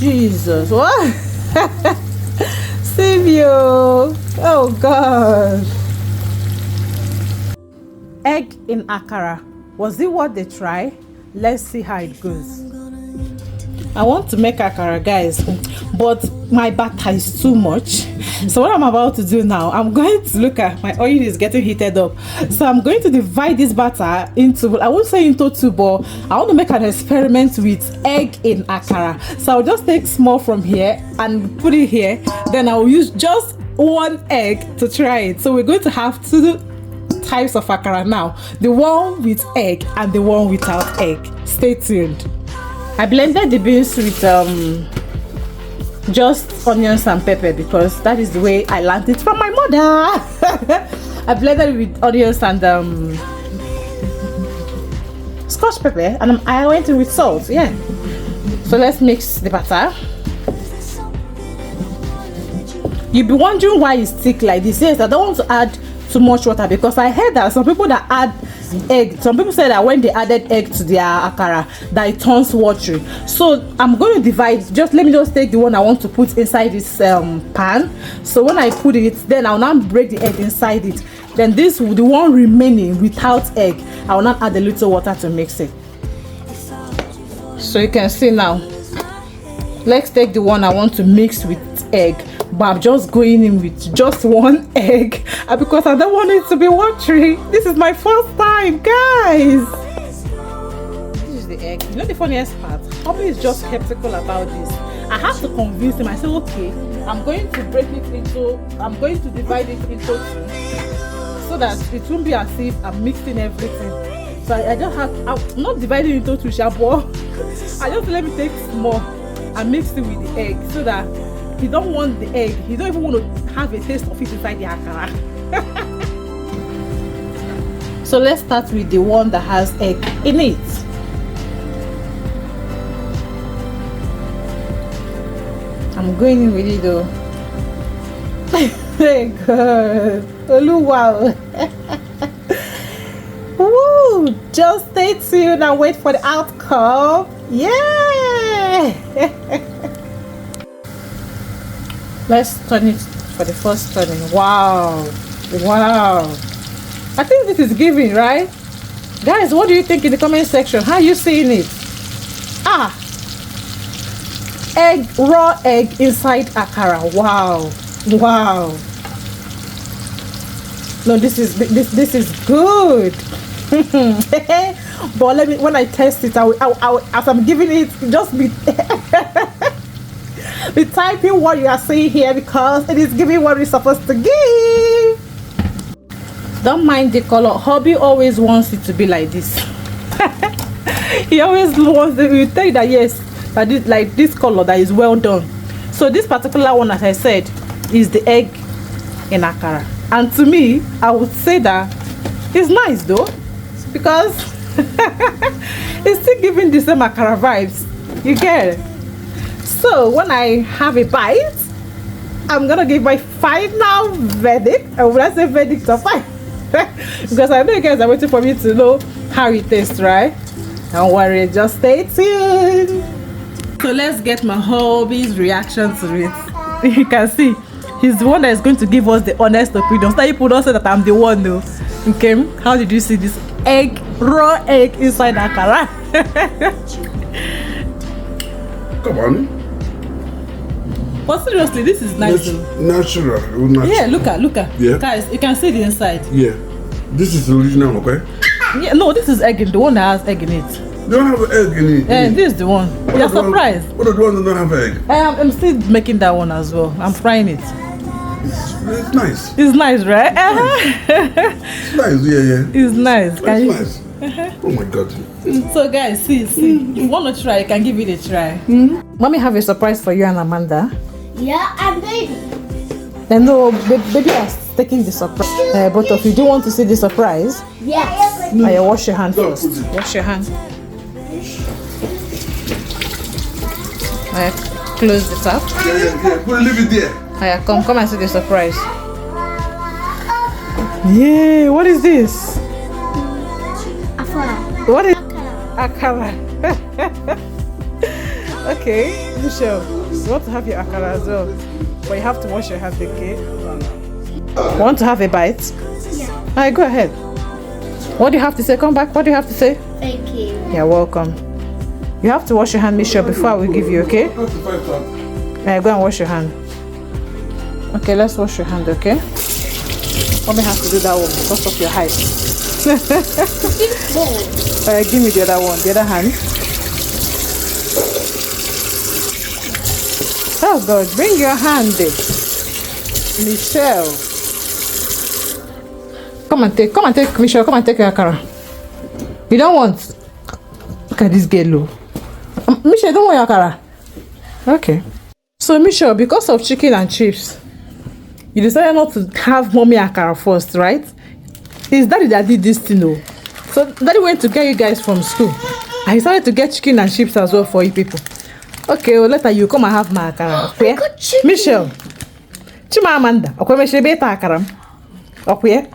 Jesus, what? Save you. Oh God. Egg in akara. Was it what they try? Let's see how it goes. I want to make akara, guys, but my batter is too much. So what I'm about to do now, I'm going to look at my oil is getting heated up. So I'm going to divide this batter into, I won't say into two, but I want to make an experiment with egg in akara. So I'll just take small from here and put it here. Then I'll use just one egg to try it. So we're going to have two types of akara now, the one with egg and the one without egg. Stay tuned. I blended the beans with just onions and pepper because that is the way I learned it from my mother. I blended with onions and scotch pepper, and I went in with salt. Yeah. So let's mix the batter. You'll be wondering why it's thick like this. Yes, I don't want to add too much water because I heard that some people that add egg, some people say that when they added egg to their akara that it turns watery. So I'm going to divide. Let me take the one I want to put inside this pan. So when I put it, then I'll now break the egg inside it. Then this, the one remaining without egg, I will not add a little water to mix it. So you can see now. Let's take the one I want to mix with egg, but I'm just going in with just one egg because I don't want it to be watery. This is my first time, guys. This is the egg. You know the funniest part? Hobby is just skeptical about this. I have to convince him. I say, okay, I'm going to divide it into two so that it won't be as if I'm mixing everything. So I'm not dividing into two, Shabo. I just let me take small and mix it with the egg so that he don't want the egg. He don't even want to have a taste of it inside the akara. So let's start with the one that has egg in it. I'm going in with it though. Hey God. Wow. Woo! Just stay tuned and wait for the outcome. Yeah! Let's turn it for the first turning. Wow! Wow! I think this is giving, right? Guys, what do you think in the comment section? How are you seeing it? Egg, raw egg inside akara. Wow! Wow! No, this is good. But when I test it, as I'm giving it, just be be typing what you are saying here because it is giving what we're supposed to give. Don't mind the color. Hobby always wants it to be like this. He always wants it. You tell that yes, that this like this color that is well done. So this particular one, as I said, is the egg in akara, and to me, I would say that it's nice though, because it's still giving the same akara vibes. You get it? So when I have a bite, I'm gonna give my final verdict. And when I say verdict of 5, because I know you guys are waiting for me to know how it tastes, right? Don't worry, just stay tuned. So let's get my hobby's reaction to it. You can see he's the one that is going to give us the honest opinion. So people don't say that I'm the one though. Okay, how did you see this egg, raw egg inside akara? Come on. But seriously, this is nice. Natural. Yeah, look at. Yeah. Guys, you can see the inside. Yeah. This is the original, okay? Yeah, no, this is egg in the one that has egg in it. You don't have egg in it. Yeah, this is the one. You're surprised. What are the ones that don't have egg? I'm still making that one as well. I'm frying it. It's nice. It's nice, right? It's nice, yeah. It's nice. It's nice. Oh my God. So guys, see. If you want to try, you can give it a try. Mommy have a surprise for you and Amanda. Yeah, and baby. And no, baby is taking the surprise. Both of you, do you want to see the surprise? Yes. Yeah, wash your hand first. Wash your hand. Close the tap. Yeah. Leave it there. Come and see the surprise. Yeah, what is this? Akara. What is Akara? Okay, Michelle, you want to have your akara as well, but you have to wash your hands, okay? Want to have a bite? Yeah. Alright, go ahead. What do you have to say? Come back. What do you have to say? Thank you. You're welcome. You have to wash your hand, Michelle, before we give you, okay? Alright, go and wash your hand. Okay, let's wash your hand, okay? Mommy has to do that one because of your height. Alright, give me the other one, the other hand. Oh God, bring your hand, Michelle. Come and take, Michelle, come and take your akara. You don't want? Look at this girl, Michelle, don't want your akara? Okay. So, Michelle, because of chicken and chips, you decided not to have mommy akara first, right? It's daddy that did this thing, though. So, daddy went to get you guys from school. And he started to get chicken and chips as well for you people. Okay, well, later you come and have my akara. Okay? Michelle. Chima Amanda. Okay, Michelle, beta akara. Okay?